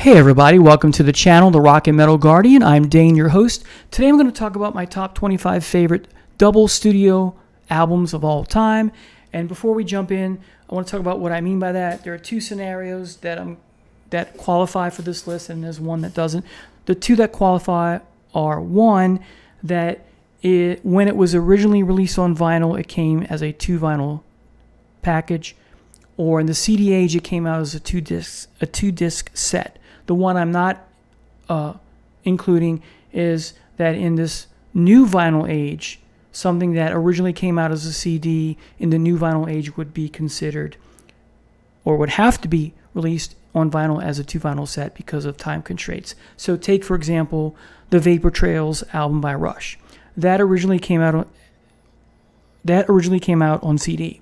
Hey everybody, welcome to the channel, The Rock and Metal Guardian. I'm Dane, your host. Today I'm going to talk about my top 25 favorite double studio albums of all time. And before we jump in, I want to talk about what I mean by that. There are two scenarios that qualify for this list, and there's one that doesn't. The two that qualify are one, that when it was originally released on vinyl, it came as a 2 vinyl package, or in the CD age, it came out as a two disc set. The one I'm not including is that in this new vinyl age, something that originally came out as a CD in the new vinyl age would be considered, or would have to be released on vinyl as a 2 vinyl set because of time constraints. So take, for example, the Vapor Trails album by Rush. That originally came out on CD.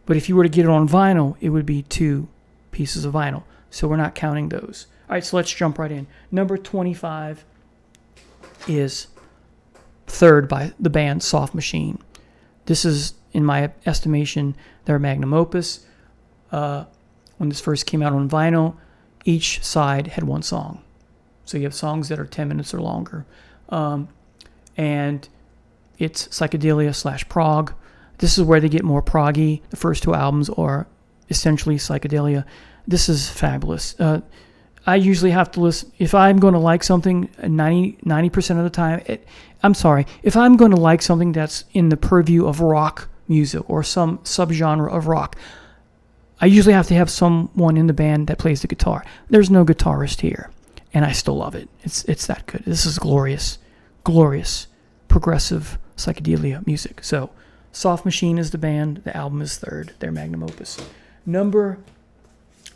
But if you were to get it on vinyl, it would be 2 pieces of vinyl. So we're not counting those. All right, so let's jump right in. Number 25 is Third by the band Soft Machine. This is, in my estimation, their magnum opus. When this first came out on vinyl, each side had 1 song. So you have songs that are 10 minutes or longer. And it's psychedelia / prog. This is where they get more proggy. The first 2 albums are essentially psychedelia. This is fabulous. I usually have to listen, if I'm going to like something 90% of the time, if I'm going to like something that's in the purview of rock music or some subgenre of rock, I usually have to have someone in the band that plays the guitar. There's no guitarist here, and I still love it. It's that good. This is glorious progressive psychedelia music. So Soft Machine is the band. The album is Third, their magnum opus. Number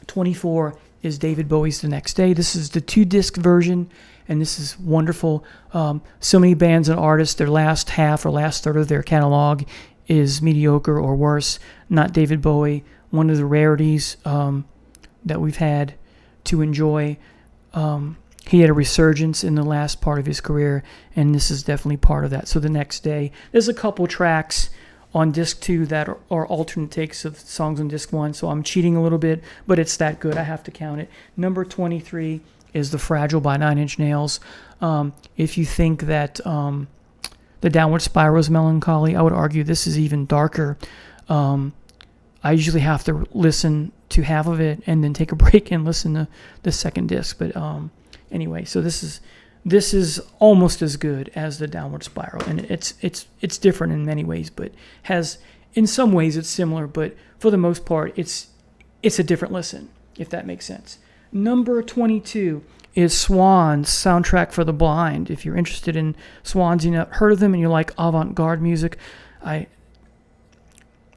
24 is David Bowie's The Next Day. This is the 2-disc version, and this is wonderful. So many bands and artists, their last half or last third of their catalog is mediocre or worse. Not David Bowie. One of the rarities that we've had to enjoy. He had a resurgence in the last part of his career, and this is definitely part of that. So The Next Day. There's a couple tracks on disc 2 that are alternate takes of songs on disc 1, so I'm cheating a little bit, but it's that good. I have to count it. Number 23 is The Fragile by Nine Inch Nails. If you think that The Downward Spiral is melancholy, I would argue this is even darker. I usually have to listen to half of it and then take a break and listen to the second disc, but anyway, so this is almost as good as The Downward Spiral, and it's different in many ways, but in some ways it's similar, but for the most part it's a different listen, if that makes sense. Number 22 is Swans, Soundtrack for the Blind. If you're interested in Swans, you've heard of them and you like avant-garde music, I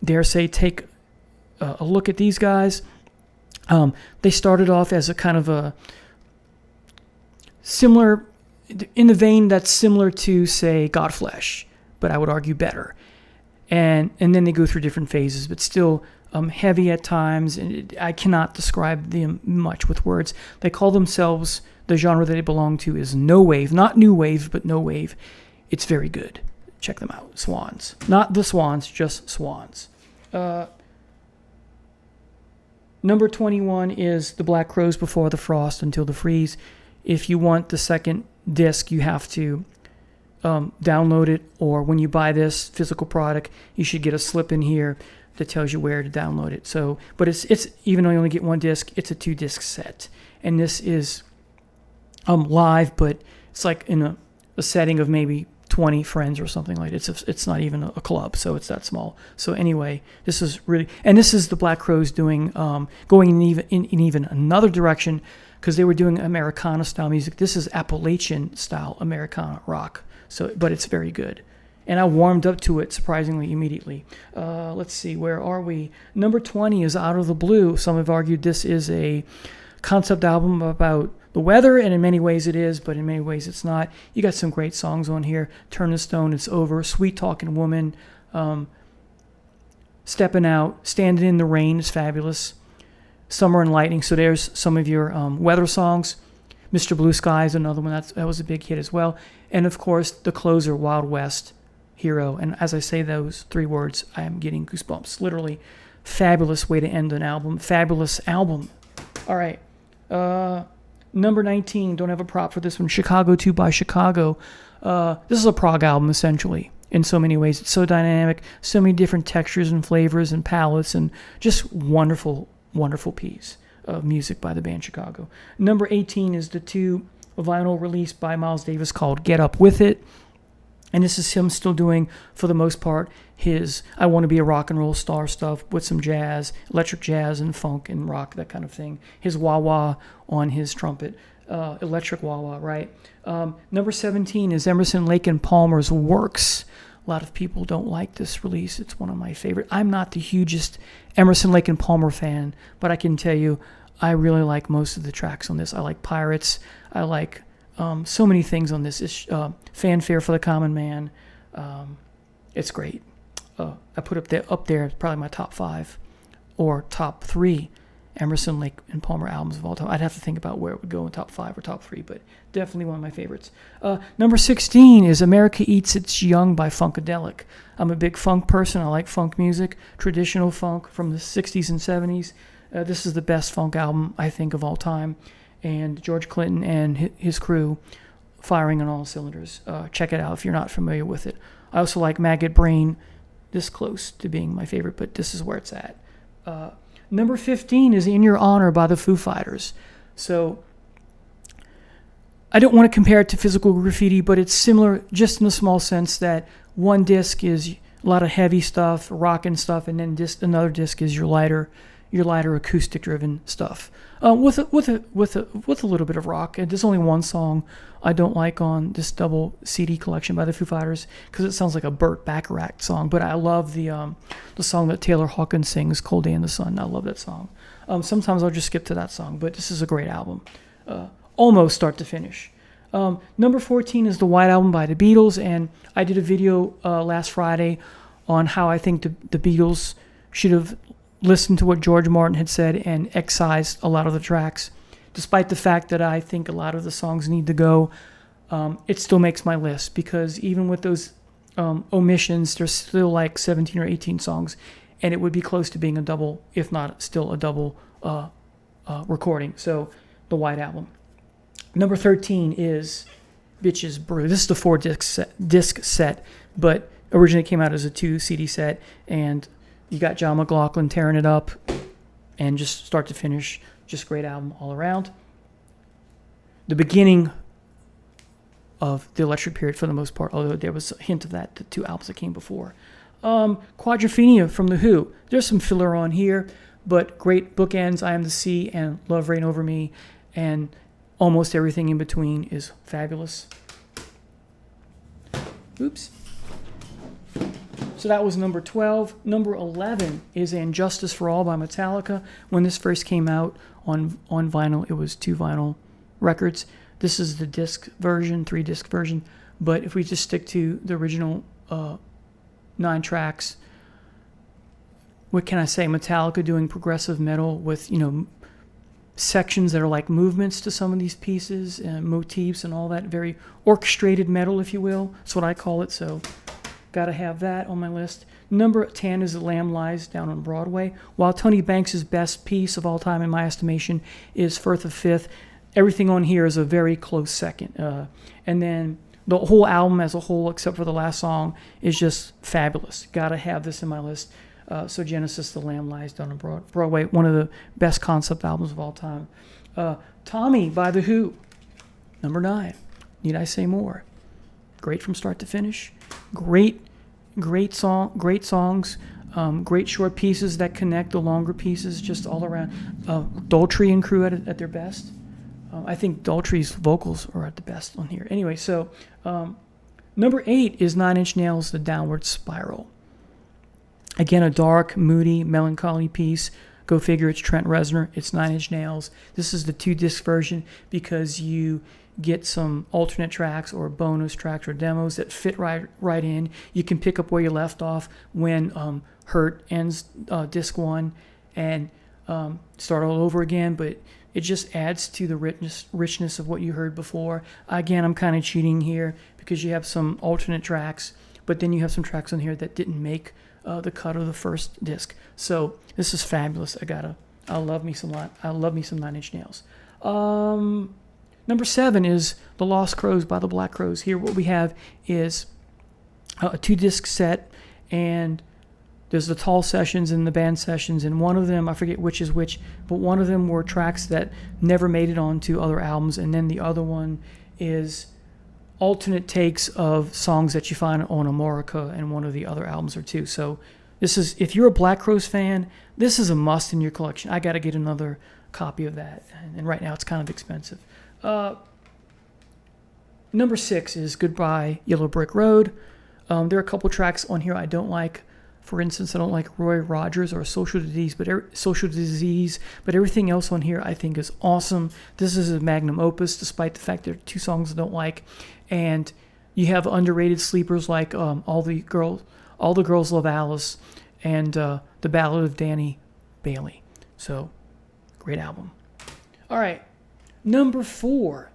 dare say take a look at these guys. They started off as a kind of a similar, in the vein that's similar to, say, Godflesh, but I would argue better. And then they go through different phases, but still heavy at times. And I cannot describe them much with words. They call themselves, the genre that they belong to is no wave, not new wave, but no wave. It's very good. Check them out. Swans. Not the Swans, just Swans. Number 21 is The Black Crowes, Before the Frost, Until the Freeze. If you want the second disc, you have to download it, or when you buy this physical product, you should get a slip in here that tells you where to download it. So, but it's even though you only get 1 disc, it's a 2-disc set, and this is live, but it's like in a setting of maybe 20 friends or something like that. It's not even a club, so it's that small. So anyway, this is really, and this is the Black Crowes doing going in even another direction, because they were doing Americana style music. This is Appalachian style Americana rock. So, but it's very good, and I warmed up to it surprisingly immediately. Let's see, where are we? Number 20 is Out of the Blue. Some have argued this is a concept album about the weather, and in many ways it is, but in many ways it's not. You got some great songs on here. Turn the Stone, It's Over, Sweet Talking Woman, Stepping Out, Standing in the Rain is fabulous. Summer and Lightning. So there's some of your weather songs. Mr. Blue Sky is another one. That was a big hit as well. And of course, the closer, Wild West, Hero. And as I say those 3 words, I am getting goosebumps. Literally, fabulous way to end an album. Fabulous album. All right. Number 19, don't have a prop for this one, Chicago 2 by Chicago. This is a prog album, essentially, in so many ways. It's so dynamic, so many different textures and flavors and palettes, and just wonderful, wonderful piece of music by the band Chicago. Number 18 is the 2 vinyl release by Miles Davis called Get Up With It. And this is him still doing, for the most part, his I Want to Be a Rock and Roll Star stuff with some jazz, electric jazz and funk and rock, that kind of thing. His wah-wah on his trumpet, electric wah-wah, right? Number 17 is Emerson, Lake and Palmer's Works. A lot of people don't like this release. It's one of my favorite. I'm not the hugest Emerson, Lake and Palmer fan, but I can tell you I really like most of the tracks on this. I like Pirates. I like so many things on this. It's Fanfare for the Common Man. It's great. I put up there probably my top 5 or top 3 Emerson, Lake and Palmer albums of all time. I'd have to think about where it would go in top 5 or top 3, but definitely one of my favorites. Number 16 is America Eats Its Young by Funkadelic. I'm a big funk person. I like funk music, traditional funk from the 60s and 70s. This is the best funk album, I think, of all time. And George Clinton and his crew firing on all cylinders. Check it out if you're not familiar with it. I also like Maggot Brain, this close to being my favorite, but this is where it's at. Number 15 is In Your Honor by the Foo Fighters. So I don't want to compare it to Physical Graffiti, but it's similar just in the small sense that one disc is a lot of heavy stuff, rock and stuff, and then another disc is your lighter acoustic driven stuff. With a little bit of rock. And there's only one song I don't like on this double CD collection by the Foo Fighters because it sounds like a Burt Bacharach song. But I love the song that Taylor Hawkins sings, "Cold Day in the Sun." I love that song. Sometimes I'll just skip to that song, but this is a great album, almost start to finish. Number 14 is the White Album by the Beatles, and I did a video last Friday on how I think the Beatles should have listened to what George Martin had said and excised a lot of the tracks. Despite the fact that I think a lot of the songs need to go, it still makes my list because even with those omissions, there's still like 17 or 18 songs, and it would be close to being a double, if not still a double recording. So the White Album. Number 13 is Bitches Brew. This is the 4-disc set, but originally came out as a 2 CD set, and you got John McLaughlin tearing it up, and just start to finish, just great album all around. The beginning of the electric period for the most part, although there was a hint of that, the 2 albums that came before. Quadrophenia from The Who. There's some filler on here, but great bookends, I Am the Sea and Love Reign Over Me, and almost everything in between is fabulous. Oops. So that was number 12. Number 11 is And Justice for All by Metallica. When this first came out on vinyl, it was 2 vinyl records. This is the disc version, 3-disc version. But if we just stick to the original 9 tracks, what can I say? Metallica doing progressive metal with, sections that are like movements to some of these pieces and motifs and all that. Very orchestrated metal, if you will. That's what I call it. So got to have that on my list. Number 10 is The Lamb Lies Down on Broadway. While Tony Banks' best piece of all time, in my estimation, is Firth of Fifth, everything on here is a very close second. And then the whole album as a whole, except for the last song, is just fabulous. Got to have this in my list. So Genesis, The Lamb Lies Down on Broadway, one of the best concept albums of all time. Tommy by The Who, number 9. Need I say more? Great from start to finish. Great songs, great short pieces that connect the longer pieces, just all around. Daltrey and crew at their best. I think Daltrey's vocals are at the best on here. Anyway, so number 8 is 9 Inch Nails' The Downward Spiral. Again, a dark, moody, melancholy piece. Go figure, it's Trent Reznor. It's 9 Inch Nails. This is the 2-disc version because you get some alternate tracks or bonus tracks or demos that fit right in. You can pick up where you left off when Hurt ends disc 1 and start all over again, but it just adds to the richness of what you heard before. Again, I'm kind of cheating here because you have some alternate tracks, but then you have some tracks on here that didn't make the cut of the first disc. So this is fabulous. I love me some 9 Inch Nails. Number 7 is The Lost Crows by the Black Crowes. Here what we have is a 2-disc set, and there's the tall sessions and the band sessions, and one of them, I forget which is which, but one of them were tracks that never made it onto other albums, and then the other one is alternate takes of songs that you find on Amorica and one of the other albums or two. So this is, if you're a Black Crowes fan, this is a must in your collection. I got to get another copy of that, and right now it's kind of expensive. Number 6 is Goodbye Yellow Brick Road. There are a couple tracks on here I don't like. For instance, I don't like Roy Rogers or Social Disease, but everything else on here I think is awesome. This is a magnum opus, despite the fact there are 2 songs I don't like. And you have underrated sleepers like All the Girls Love Alice and The Ballad of Danny Bailey. So, great album. All right, number 5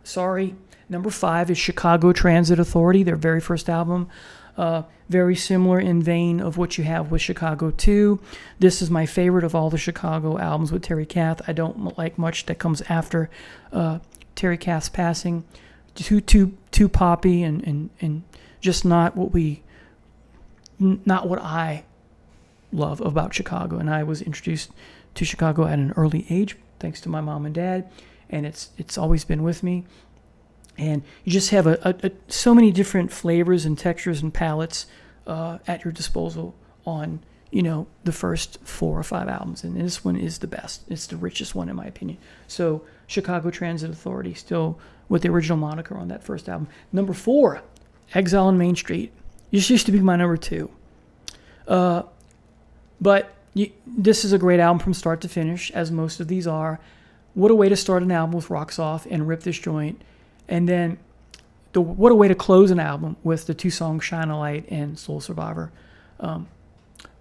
is Chicago Transit Authority, their very first album. Very similar in vein of what you have with Chicago 2. This is my favorite of all the Chicago albums with Terry Kath. I don't like much that comes after Terry Kath's passing. Too poppy and just not what I love about Chicago. And I was introduced to Chicago at an early age, thanks to my mom and dad, and it's always been with me. And you just have so many different flavors and textures and palettes at your disposal on, the first 4 or 5 albums. And this one is the best. It's the richest one, in my opinion. So Chicago Transit Authority, still with the original moniker on that first album. Number 4, Exile on Main Street. This used to be my number 2. But this is a great album from start to finish, as most of these are. What a way to start an album with Rocks Off and Rip This Joint. And then, what a way to close an album with the 2 songs Shine a Light and Soul Survivor.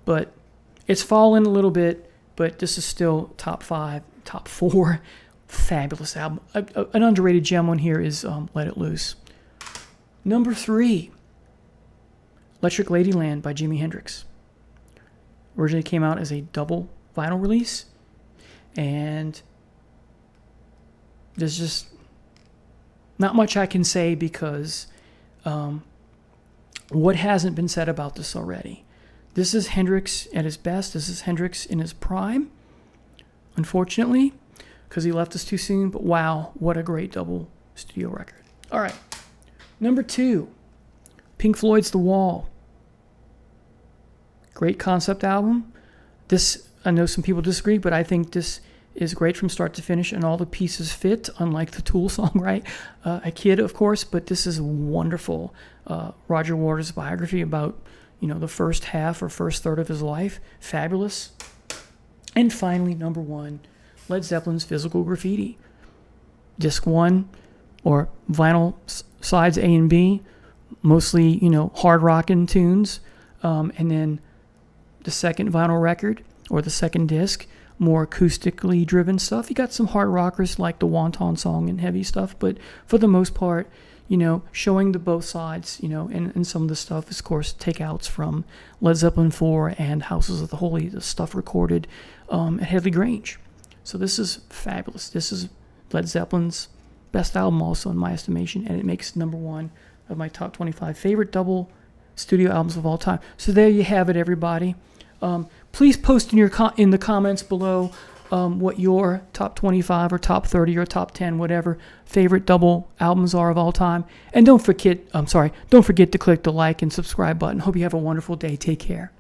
But it's fallen a little bit, but this is still top 5, top 4. Fabulous album. An underrated gem on here is Let It Loose. Number 3, Electric Ladyland by Jimi Hendrix. Originally came out as a double vinyl release. And there's just not much I can say because what hasn't been said about this already? This is Hendrix at his best. This is Hendrix in his prime, unfortunately, because he left us too soon. But wow, what a great double studio record. All right, number 2, Pink Floyd's The Wall. Great concept album. This, I know some people disagree, but I think this is great from start to finish, and all the pieces fit, unlike the Tool song, right? A Kid, of course, but this is wonderful. Roger Waters' biography about, the first half or first third of his life. Fabulous. And finally, number 1, Led Zeppelin's Physical Graffiti. Disc 1, or vinyl sides A and B, mostly, hard rockin' tunes. And then the second vinyl record, or the second disc, more acoustically driven stuff. You got some hard rockers like the Wonton song and heavy stuff, but for the most part, showing the both sides, and some of the stuff is, of course, takeouts from Led Zeppelin 4 and Houses of the Holy, the stuff recorded at Headley Grange. So this is fabulous. This is Led Zeppelin's best album also, in my estimation, and it makes number 1 of my top 25 favorite double studio albums of all time. So there you have it, everybody. Please post in the comments below what your top 25 or top 30 or top 10, whatever, favorite double albums are of all time. And don't forget to click the like and subscribe button. Hope you have a wonderful day. Take care.